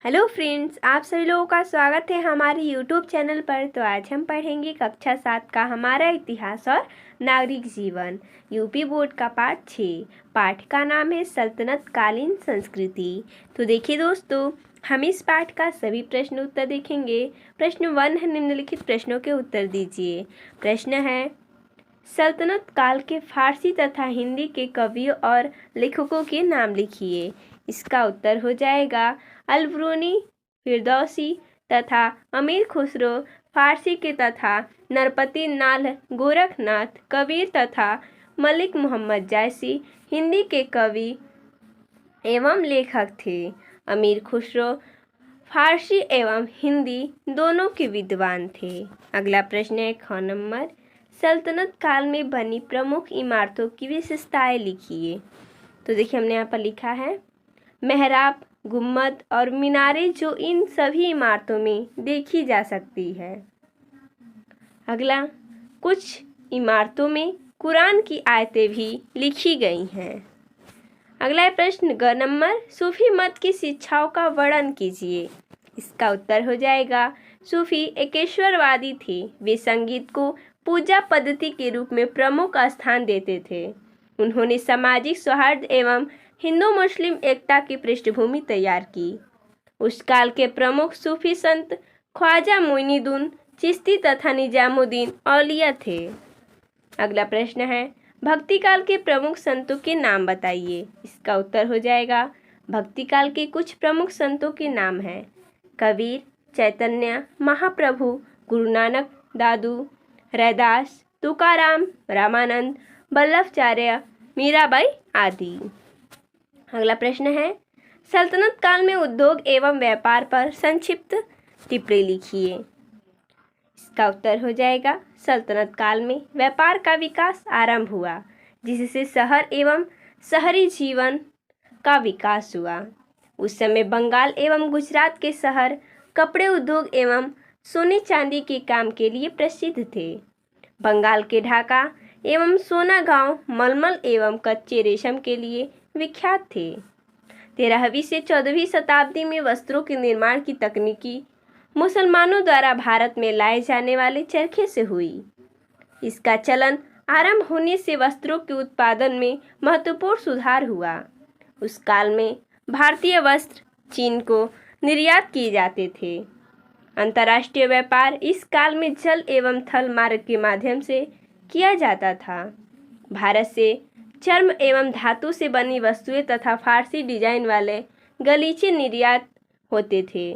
Hello friends, आप सभी लोगों का स्वागत है हमारे यूट्यूब चैनल पर। तो आज हम पढ़ेंगे कक्षा 7 का हमारा इतिहास और नागरिक जीवन यूपी बोर्ड का पाठ 6। पाठ का नाम है सल्तनत कालीन संस्कृति। तो देखिए दोस्तों, हम इस पाठ का सभी प्रश्न उत्तर देखेंगे। प्रश्न 1 है, निम्नलिखित प्रश्नों के उत्तर दीजिए। प्रश्न है, सल्तनत काल के फारसी तथा हिंदी के कवियों और लेखकों के नाम लिखिए। इसका उत्तर हो जाएगा अलबरूनी, फिरदौसी तथा अमीर खुसरो फारसी के तथा नरपति नाल गोरखनाथ कबीर तथा मलिक मोहम्मद जायसी हिंदी के कवि एवं लेखक थे। अमीर खुसरो फारसी एवं हिंदी दोनों के विद्वान थे। अगला प्रश्न है ख नंबर, सल्तनत काल में बनी प्रमुख इमारतों की विशेषताएं लिखिए। तो देखिए, हमने यहाँ पर लिखा है मेहराब, गुम्मद और मीनारें जो इन सभी इमारतों में देखी जा सकती है। अगला, कुछ इमारतों में कुरान की आयतें भी लिखी गई हैं। अगला प्रश्न ग नंबर, सूफी मत की शिक्षाओं का वर्णन कीजिए। इसका उत्तर हो जाएगा सूफी एकेश्वरवादी थे। वे संगीत को पूजा पद्धति के रूप में प्रमुख स्थान देते थे। उन्होंने सामाजिक सौहार्द एवं हिंदू मुस्लिम एकता की पृष्ठभूमि तैयार की। उस काल के प्रमुख सूफी संत ख्वाजा मोइनुद्दीन चिश्ती तथा निजामुद्दीन औलिया थे। अगला प्रश्न है, भक्ति काल के प्रमुख संतों के नाम बताइए। इसका उत्तर हो जाएगा भक्ति काल के कुछ प्रमुख संतों के नाम हैं कबीर, चैतन्य महाप्रभु, गुरु नानक, दादू, रैदास, तुकाराम, रामानंद, वल्लभाचार्य, मीराबाई आदि। अगला प्रश्न है, सल्तनत काल में उद्योग एवं व्यापार पर संक्षिप्त टिप्पणी लिखिए। इसका उत्तर हो जाएगा सल्तनत काल में व्यापार का विकास आरंभ हुआ, जिससे शहर एवं शहरी जीवन का विकास हुआ। उस समय बंगाल एवं गुजरात के शहर कपड़े उद्योग एवं सोने चांदी के काम के लिए प्रसिद्ध थे। बंगाल के ढाका एवं सोना गांव मलमल एवं कच्चे रेशम के लिए विख्यात थे। 13वीं से 14वीं शताब्दी में वस्त्रों के निर्माण की तकनीकी मुसलमानों द्वारा भारत में लाए जाने वाले चरखे से हुई। इसका चलन आरंभ होने से वस्त्रों के उत्पादन में महत्वपूर्ण सुधार हुआ। उस काल में भारतीय वस्त्र चीन को निर्यात किए जाते थे। अंतर्राष्ट्रीय व्यापार इस काल में जल एवं थल मार्ग के माध्यम से किया जाता था। भारत से चर्म एवं धातु से बनी वस्तुएं तथा फारसी डिजाइन वाले गलीचे निर्यात होते थे।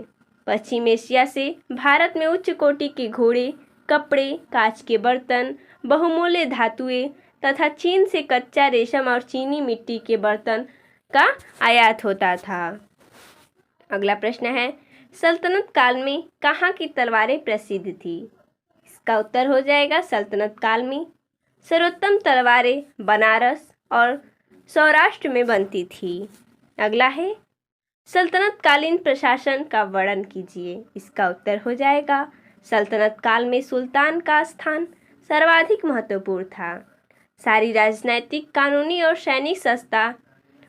पश्चिम एशिया से भारत में उच्च कोटि के घोड़े, कपड़े, कांच के बर्तन, बहुमूल्य धातुएं तथा चीन से कच्चा रेशम और चीनी मिट्टी के बर्तन का आयात होता था। अगला प्रश्न है, सल्तनत काल में कहाँ की तलवारें प्रसिद्ध थी। इसका उत्तर हो जाएगा सल्तनत काल में सर्वोत्तम तलवारें बनारस और सौराष्ट्र में बनती थी। अगला है, सल्तनत कालीन प्रशासन का वर्णन कीजिए। इसका उत्तर हो जाएगा सल्तनत काल में सुल्तान का स्थान सर्वाधिक महत्वपूर्ण था। सारी राजनैतिक, कानूनी और सैनिक संस्था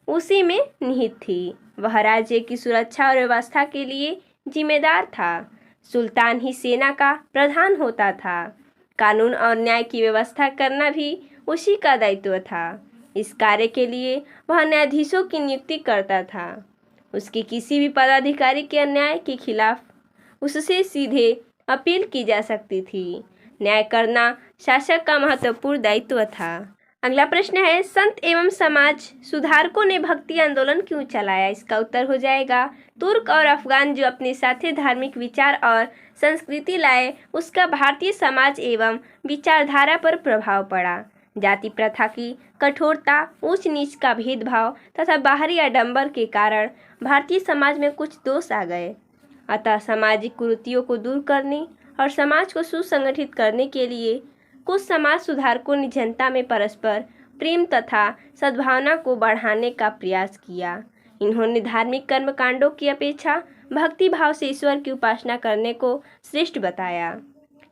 उसी में निहित थी। वह राज्य की सुरक्षा और व्यवस्था के लिए जिम्मेदार था। सुल्तान ही सेना का प्रधान होता था। कानून और न्याय की व्यवस्था करना भी उसी का दायित्व था। इस कार्य के लिए वह न्यायाधीशों की नियुक्ति करता था। उसके किसी भी पदाधिकारी के अन्याय के खिलाफ उससे सीधे अपील की जा सकती थी। न्याय करना शासक का महत्वपूर्ण दायित्व था। अगला प्रश्न है, संत एवं समाज सुधारकों ने भक्ति आंदोलन क्यों चलाया। इसका उत्तर हो जाएगा तुर्क और अफगान जो अपने साथे धार्मिक विचार और संस्कृति लाए, उसका भारतीय समाज एवं विचारधारा पर प्रभाव पड़ा। जाति प्रथा की कठोरता, ऊंच नीच का भेदभाव तथा बाहरी आडंबर के कारण भारतीय समाज में कुछ दोष आ गए। अतः सामाजिक कुरीतियों को दूर करने और समाज को सुसंगठित करने के लिए कुछ समाज सुधारकों ने जनता में परस्पर प्रेम तथा सद्भावना को बढ़ाने का प्रयास किया। इन्होंने धार्मिक कर्मकांडों की अपेक्षा भक्ति भाव से ईश्वर की उपासना करने को श्रेष्ठ बताया।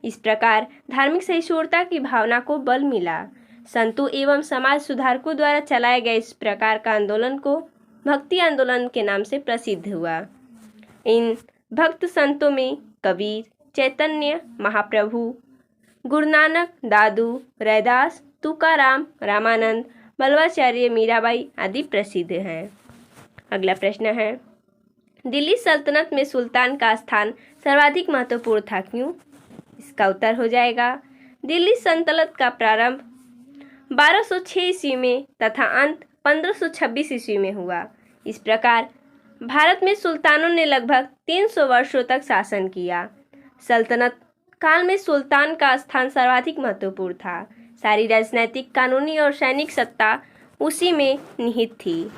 इस प्रकार धार्मिक सहिष्णुता की भावना को बल मिला। संतों एवं समाज सुधारकों द्वारा चलाए गए इस प्रकार का आंदोलन को भक्ति आंदोलन के नाम से प्रसिद्ध हुआ। इन भक्त संतों में कबीर, चैतन्य महाप्रभु, गुरु नानक, दादू, रैदास, तुकाराम, रामानंद, बल्वाचार्य, मीराबाई आदि प्रसिद्ध हैं। अगला प्रश्न है, दिल्ली सल्तनत में सुल्तान का स्थान सर्वाधिक महत्वपूर्ण था, क्यों? इसका उत्तर हो जाएगा, दिल्ली सल्तनत का प्रारंभ 1206 ईस्वी में तथा अंत 1526 ईस्वी में हुआ। इस प्रकार भारत में सुल्तानों ने लगभग 300 वर्षों तक शासन किया। सल्तनत काल में सुल्तान का स्थान सर्वाधिक महत्वपूर्ण था। सारी राजनैतिक, कानूनी और सैनिक सत्ता उसी में निहित थी।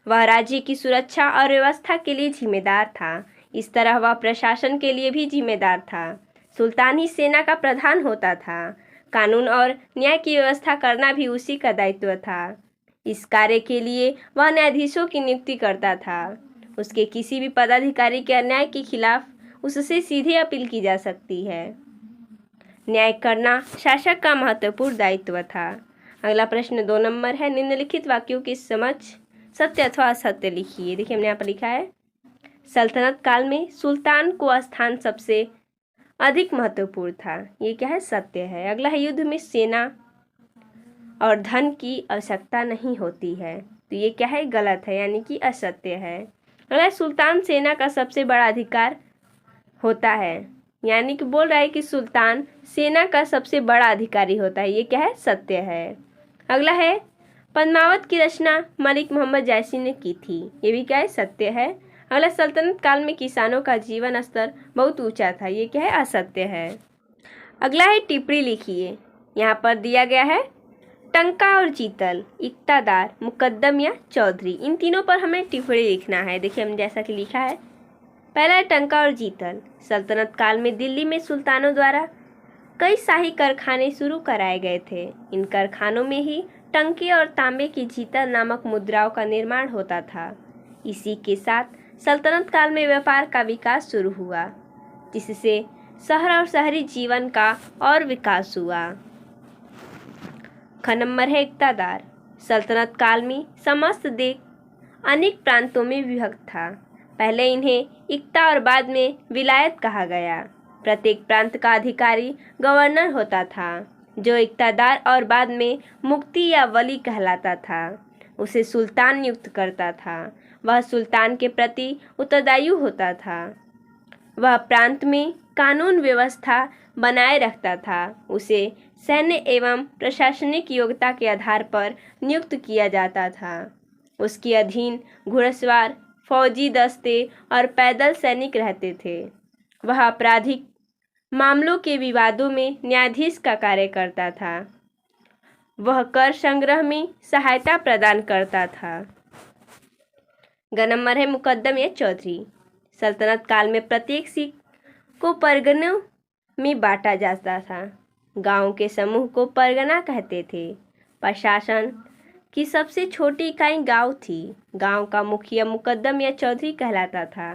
वह राज्य की सुरक्षा और व्यवस्था के लिए जिम्मेदार था। इस तरह वह प्रशासन के लिए भी जिम्मेदार था। सुल्तान ही सेना का प्रधान होता था। कानून और न्याय की व्यवस्था करना भी उसी का दायित्व था। इस कार्य के लिए वह न्यायाधीशों की नियुक्ति करता था। उसके किसी भी पदाधिकारी के अन्याय के खिलाफ उससे सीधे अपील की जा सकती है। न्याय करना शासक का महत्वपूर्ण दायित्व था। अगला प्रश्न 2 नंबर है, निम्नलिखित वाक्यों की समझ सत्य अथवा असत्य लिखिए। देखिए हमने यहाँ पर लिखा है, सल्तनत काल में सुल्तान को स्थान सबसे अधिक महत्वपूर्ण था। ये क्या है? सत्य है। अगला है, युद्ध में सेना और धन की आवश्यकता नहीं होती है। तो ये क्या है? गलत है, यानी कि असत्य है। अगला, सुल्तान सेना का सबसे बड़ा अधिकार होता है, यानी कि बोल रहा है कि सुल्तान सेना का सबसे बड़ा अधिकारी होता है। ये क्या है? सत्य है। अगला है, पद्मावत की रचना मलिक मोहम्मद जैसी ने की थी। ये भी क्या है? सत्य है। अगला, सल्तनत काल में किसानों का जीवन स्तर बहुत ऊंचा था। ये क्या है? असत्य है। अगला है, टिप्पणी लिखिए। यहाँ पर दिया गया है, टंका और जीतल, इक्तादार, मुकद्दम या चौधरी, इन तीनों पर हमें टिप्पणी लिखना है। देखिए हम जैसा कि लिखा है, पहला है टंका और जीतल। सल्तनत काल में दिल्ली में सुल्तानों द्वारा कई शाही कारखाने शुरू कराए गए थे। इन कारखानों में ही टंके और तांबे की जीतल नामक मुद्राओं का निर्माण होता था। इसी के साथ सल्तनत काल में व्यापार का विकास शुरू हुआ, जिससे शहर और शहरी जीवन का और विकास हुआ। ख नंबर है, इक्तादार। सल्तनत काल में समस्त देश अनेक प्रांतों में विभक्त था। पहले इन्हें इक्ता और बाद में विलायत कहा गया। प्रत्येक प्रांत का अधिकारी गवर्नर होता था, जो इक्तादार और बाद में मुफ्ती या वली कहलाता था। उसे सुल्तान नियुक्त करता था। वह सुल्तान के प्रति उत्तरदायी होता था। वह प्रांत में कानून व्यवस्था बनाए रखता था। उसे सैन्य एवं प्रशासनिक योग्यता के आधार पर नियुक्त किया जाता था। उसके अधीन घुड़सवार, फौजी दस्ते और पैदल सैनिक रहते थे। वह आपराधिक मामलों के विवादों में न्यायाधीश का कार्य करता था। वह कर संग्रह में सहायता प्रदान करता था। ग नंबर है, मुकद्दम या चौधरी। सल्तनत काल में प्रत्येक सिख को परगनों में बांटा जाता था। गांव के समूह को परगना कहते थे। प्रशासन की सबसे छोटी इकाई गांव थी। गांव का मुखिया मुकद्दम या चौधरी कहलाता था।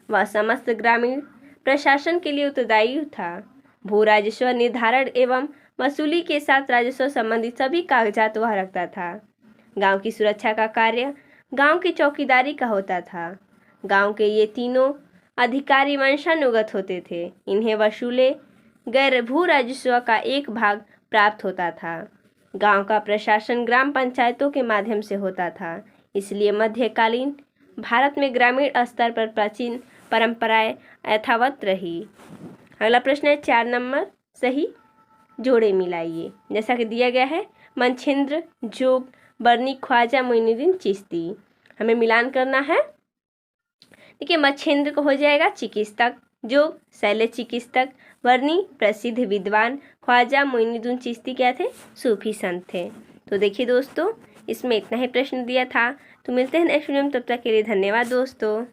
वह समस्त ग्रामीण प्रशासन के लिए उत्तरदायी था। भू राजस्व निर्धारण एवं वसूली के साथ राजस्व संबंधित सभी कागजात वह रखता था। गांव की सुरक्षा का कार्य गांव की चौकीदारी का होता था। गांव के ये तीनों अधिकारी वंशानुगत होते थे। इन्हें वसूले गैर भू राजस्व का एक भाग प्राप्त होता था। गांव का प्रशासन ग्राम पंचायतों के माध्यम से होता था। इसलिए मध्यकालीन भारत में ग्रामीण स्तर पर प्राचीन परंपराएं यथावत रही। अगला प्रश्न है 4 नंबर, सही जोड़े मिलाइए। जैसा कि दिया गया है, मनछिंद्र, जोग, बरनी, ख्वाजा मोइनुद्दीन चिश्ती। हमें मिलान करना है। देखिए, मच्छिंद्र को हो जाएगा चिकित्सक, जोग शैल्य चिकित्सक, बरनी प्रसिद्ध विद्वान, ख्वाजा मोइनुद्दीन चिश्ती क्या थे? सूफी संत थे। तो देखिए दोस्तों, इसमें इतना ही प्रश्न दिया था। तो मिलते हैं नेक्स्ट वीडियो में, तब तक के लिए धन्यवाद दोस्तों।